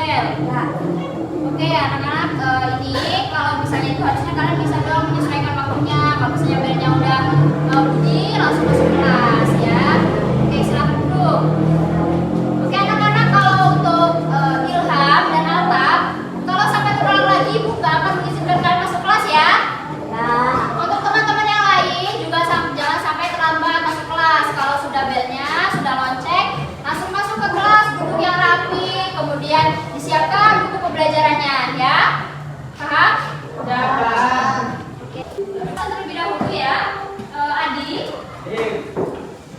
bel? Ya. Oke anak-anak, ini kalau misalnya itu harusnya kalian bisa dong menyesuaikan waktunya. Kalau misalnya belnya udah bunyi, langsung masuk kelas ya. Oke, silakan duduk. Oke anak-anak, kalau untuk Ilham dan Altaf, kalau sampai terulang lagi ibu nggak akan mengizinkan kalian masuk kelas ya. Ya. Untuk teman-teman yang lain juga jangan sampai terlambat masuk kelas. Kalau sudah belnya sudah lonceng, langsung masuk ke kelas, duduk yang rapi, kemudian disiapkan buku pembelajarannya ya. Paham? Ya, paham. Oke. Kita terlebih dahulu ya. Adi,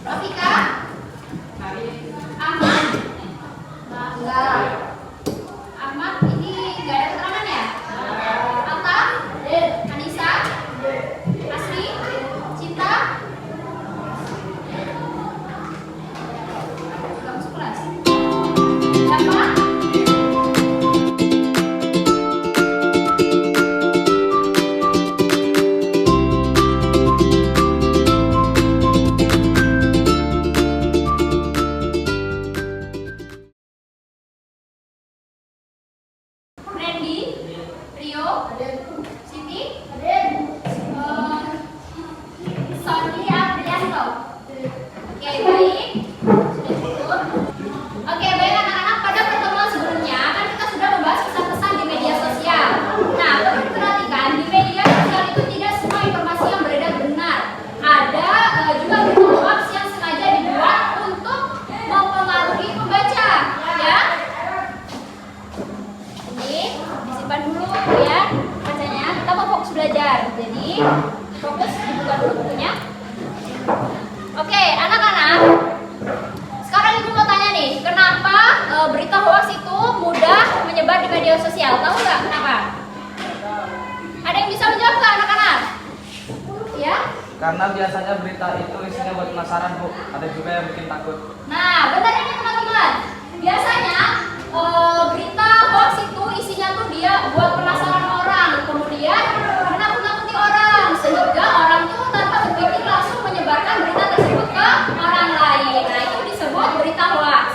Rafika, Ahmad, enggak. Ahmad ini enggak ada keterangan ya? Altaf, Anissa, Asri, Cinta, sudah masuk kelas. Siapa? Randy, Rio, Siti, Sony Adrianto. Oke, baik. Sudah cukup. Oke, baik anak-anak, pada pertemuan sebelumnya kan kita sudah membahas pesan-pesan di media sosial. Nah, perlu diperhatikan di media sosial itu tidak semua informasi yang beredar benar. Ada juga berita hoax yang sengaja dibuat untuk mempengaruhi pembaca, ya. Ini disimpan dulu ya bacanya. Kita mau fokus belajar. Jadi fokus dibuka dulu bukunya. Oke, anak-anak. Sekarang ibu mau tanya nih, kenapa berita hoax itu mudah menyebar di media sosial? Tahu nggak kenapa? Ada yang bisa menjawab nggak anak-anak? Ya? Karena biasanya berita itu isinya buat penasaran, Bu. Ada juga yang bikin takut. Nah, benar ini teman-teman. Biasanya berita hoax itu isinya tuh dia buat penasaran orang, kemudian menakut-nakuti orang, sehingga orang tuh tanpa berpikir langsung menyebarkan berita tersebut ke orang lain. Nah, itu disebut berita hoax.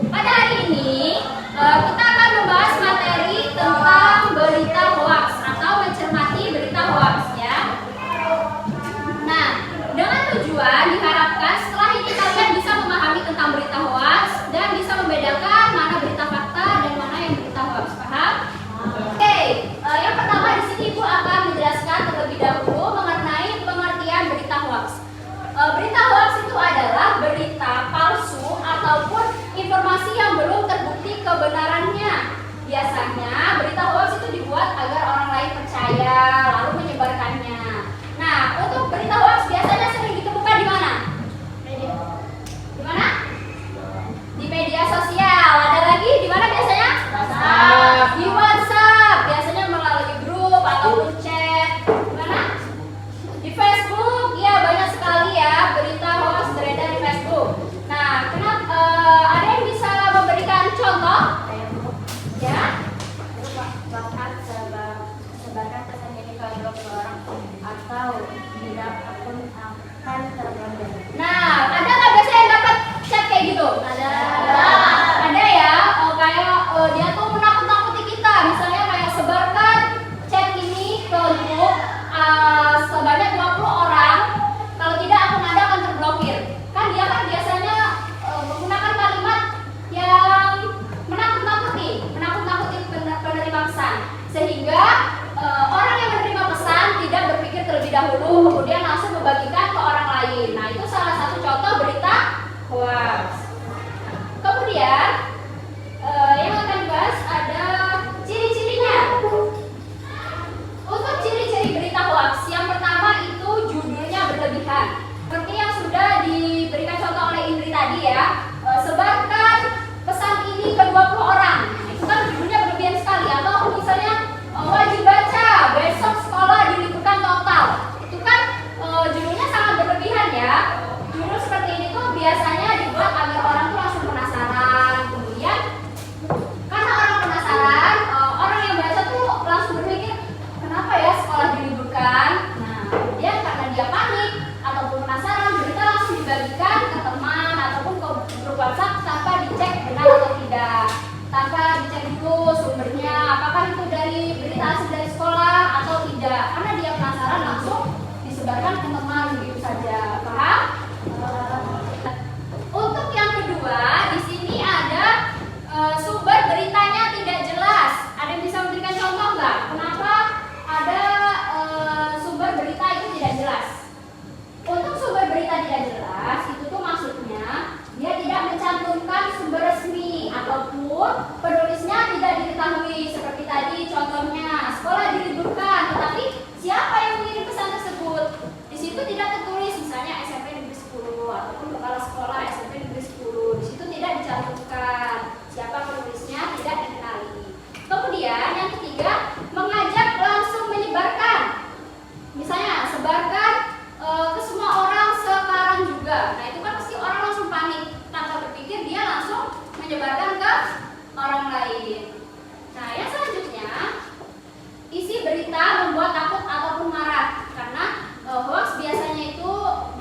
Pada hari ini kita akan membahas materi tentang berita hoax atau mencermati berita hoax ya. Nah, dengan tujuan diharapkan setelah ini kalian bisa memahami tentang berita hoax dan bisa membedakan mana berita fakta dan mana yang berita hoax. Paham? Oke, yang pertama di sini Ibu akan menjelaskan terlebih dahulu mengenai pengertian berita hoax. Berita hoax itu adalah berita palsu ataupun informasi yang belum terbukti kebenarannya. Biasanya berita hoax itu dibuat agar orang lain percaya lalu menyebarkannya. Nah, untuk berita hoax biasanya sering ditemukan di mana? Di mana? Di media sosial. Ada lagi di mana biasanya? WhatsApp. Di WhatsApp. Biasanya melalui grup ataupun chat. Di mana? Di Facebook. Ya, banyak sekali ya berita hoax beredar di Facebook. Nah, kenapa ada yang bisa memberikan contoh? Ya? Sebarkan pesan ini ke blog orang atau tidak akun akan terblokir. Nah, ada nggak biasanya yang dapat chat kayak gitu? Ada. Ada ya, kayak dia tuh menakut-nakuti kita. Misalnya kayak sebarkan chat ini ke grup sebanyak 20 orang. Kalau tidak akun Anda akan terblokir. Kan dia kan biasanya menggunakan kalimat yang menakut-nakuti penerima pesan. Sehingga orang yang menerima pesan tidak berpikir terlebih dahulu, kemudian langsung membagikan ke orang lain. Nah, itu salah satu contoh berita hoax. Kemudian yang akan dibahas ada ciri-cirinya. Untuk ciri-ciri berita hoax, yang pertama itu judulnya berlebihan. Seperti yang sudah diberikan contoh oleh Indri tadi ya, sebarkan pesan ini ke 20 orang. Nah, itu kan judulnya berlebihan sekali. Atau misalnya wajib baca, besok sekolah diliburkan total. Itu kan judulnya sangat berlebihan ya. Judul seperti ini tuh biasanya dibuat agar orang tuh langsung penasaran, jelas. Untuk sumber berita tidak jelas, itu tuh maksudnya dia tidak mencantumkan sumber resmi ataupun penulisnya tidak diketahui. Seperti tadi contohnya, sekolah diliburkan, tetapi siapa yang mengirim pesan tersebut? Di situ tidak tertulis, misalnya SMP Negeri 10 ataupun kepala sekolah SMP Negeri 10. Di situ tidak dicantumkan siapa penulisnya, tidak dikenali. Kemudian yang ketiga, mengajak langsung menyebarkan. Misalnya sebarkan ke semua orang sekarang juga. Nah itu kan pasti orang langsung panik, tanpa berpikir dia langsung menyebarkan ke orang lain. Nah yang selanjutnya, isi berita membuat takut ataupun marah, karena hoax biasanya itu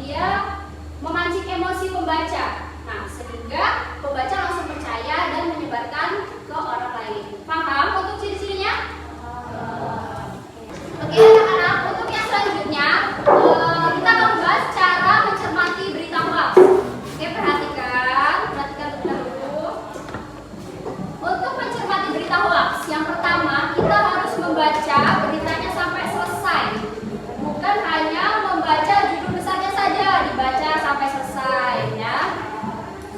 dia memancing emosi pembaca. Nah sehingga pembaca langsung percaya dan menyebarkan ke orang lain. Paham untuk ciri-cirinya? Oke anak-anak, untuk yang selanjutnya kita akan membahas cara mencermati berita hoax. Oke, perhatikan terlebih dahulu. Untuk mencermati berita hoax, yang pertama kita harus membaca beritanya sampai selesai. Bukan hanya membaca judul besarnya saja, dibaca sampai selesai ya.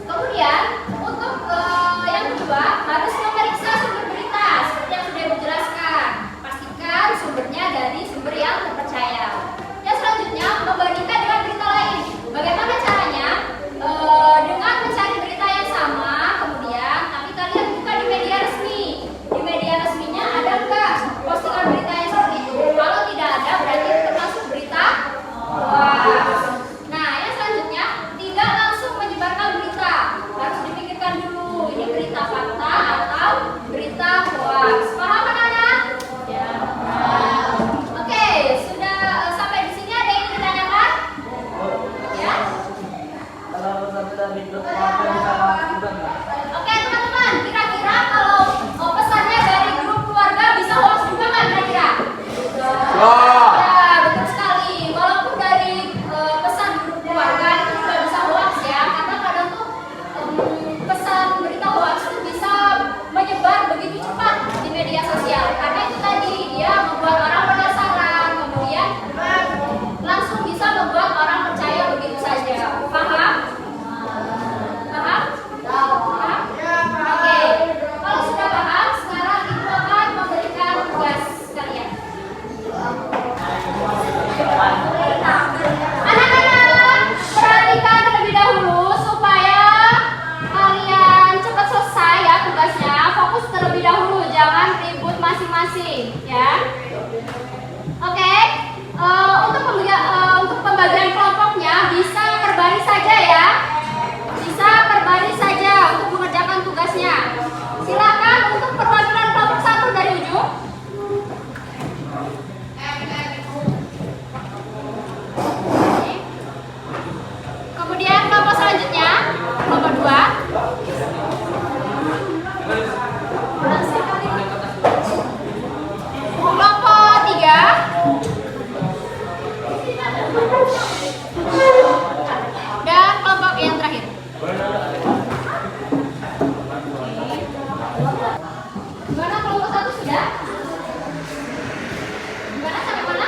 Kemudian untuk yang kedua harus memeriksa sumber berita seperti yang sudah Ibu jelaskan. Pastikan sumbernya dari sumber yang terpercaya. Yang selanjutnya membandingkan dengan berita lain. Bagaimana caranya? Dengan mencari berita yang sama, kemudian tapi kalian buka di media resmi. Di media resminya ada enggak postingan berita yang seperti itu? Kalau tidak ada berarti termasuk berita hoax. Nah, yang selanjutnya tidak langsung menyebarkan berita. Harus dipikirkan dulu, ini berita fakta atau berita hoax. Paham anak-anak? Ya. Oke, sudah sampai di sini ada yang ditanyakan? Ya. Kalau sampai dari grup keluarga bisa udah nggak? Oke teman-teman, kira-kira kalau pesannya dari grup keluarga bisa hoax juga nggak kira-kira? Ya, betul sekali. Walaupun dari pesan grup keluarga itu juga bisa hoax ya, karena kadang tuh pesan berita hoax itu bisa menyebar begitu cepat di media sosial. Karena itu tadi dia membuat orang penasaran, kemudian langsung bisa membuat orang percaya begitu saja. Paham? Paham? Paham? Oke. Kalau sudah paham, sekarang Ibu akan memberikan tugas kalian. Anak-anak, perhatikan terlebih dahulu supaya kalian cepat selesai ya tugasnya. Fokus terlebih dahulu, jangan ribut masing-masing ya. Oke. Untuk pembagian kelompoknya bisa per baris saja ya. Bisa per baris saja untuk mengerjakan tugasnya. Silakan untuk perwakilan kelompok 1 dari ujung. Oke. Kemudian kelompok selanjutnya, kelompok 2. Kelompok 3. Dan kelompok yang terakhir. Gimana kelompok 1 sudah? Gimana sampai mana?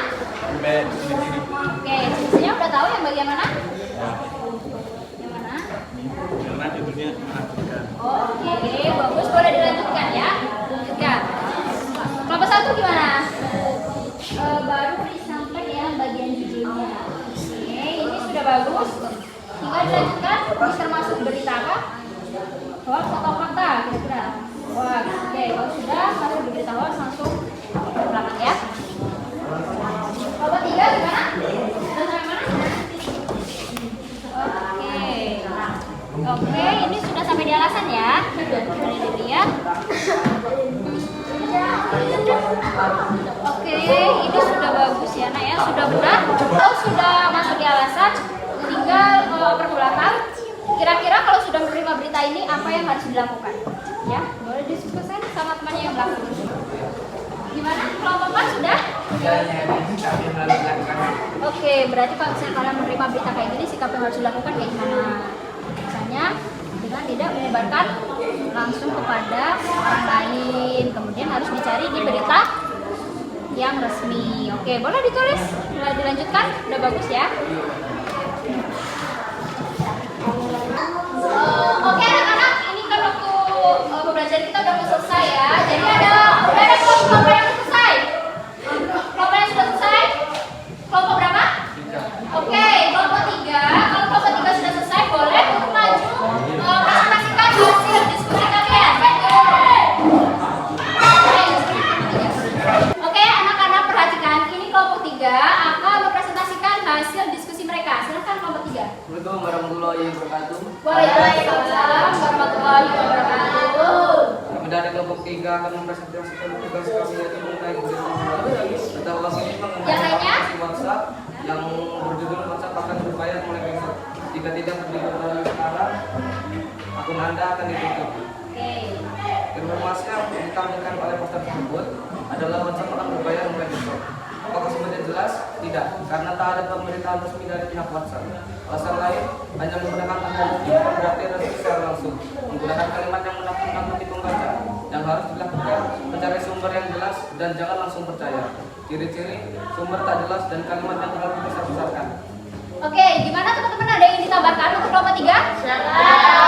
Oke, sisinya udah tahu yang bagian mana? Yang mana? Karena judulnya menakutkan. Oh, oke, bagus, boleh dilanjutkan ya. Lanjutkan. Kelompok 1 gimana? Baru sampai ya bagian judulnya. Oke, ini sudah bagus. Tinggal dilanjutkan. Ini termasuk berita apa? Hoax atau fakta kira-kira? Hoax. Oke, kalau sudah masuk di berita hoax langsung ke belakang ya. Kelompok 3 gimana? Sudah sampai mana? Oke, ini sudah sampai di alasan ya. Boleh dilihat. Oke, ini sudah bagus ya, Nak ya, sudah benar. Kalau sudah masuk di alasan, tinggal ke belakang. Kira-kira kalau sudah menerima berita ini, apa yang harus dilakukan? Ya, boleh diskusikan sama temannya yang belakang. Gimana? Kelompok 4 sudah? Oke, berarti kalau misalnya kalian menerima berita kayak gini, sikap yang harus dilakukan kayak gimana? Misalnya, dengan tidak menyebarkan langsung kepada orang lain. Kemudian harus dicari di berita yang resmi. Oke, boleh ditulis? dilanjutkan? Udah bagus ya. Oke anak-anak, ini kan waktu pembelajaran kita udah mau selesai ya. Jadi udah ada kelompok yang selesai. Kelompok yang sudah selesai? Kelompok berapa? 3. Oke, kelompok 3. Kalau kelompok 3 sudah selesai, boleh untuk maju presentasikan hasil diskusi kalian. Oke, anak-anak perhatikan. Ini kelompok 3 akan mempresentasikan hasil diskusi mereka. Silakan kelompok 3. Assalamualaikum warahmatullahi wabarakatuh. Waalaikumsalam warahmatullahi wabarakatuh. Kami dari kelompok 3 akan mempresentasikan tugas kami yaitu mengenai kegiatan kita ulas ini mengenai Yang lainnya? aplikasi WhatsApp yang berjudul WhatsApp akan berbayar mulai besok. Jika tidak berdiri dari sekarang, akun Anda akan ditutup. Oke. Informasi yang ditampilkan oleh poster tersebut adalah WhatsApp akan berbayar mulai besok. Apakah semuanya jelas? Tidak, karena tak ada pemberitahuan resmi dari pihak WhatsApp. Alasan lain hanya menggunakan teknologi berarti resmi secara langsung, menggunakan kalimat yang menakut-nakuti pembaca. Yang harus dilakukan mencari sumber yang jelas dan jangan langsung percaya. Ciri-ciri sumber tak jelas dan kalimat yang terlalu besar-besarkan. Oke, gimana teman-teman, ada yang ditambahkan untuk kelompok 3? Silakan.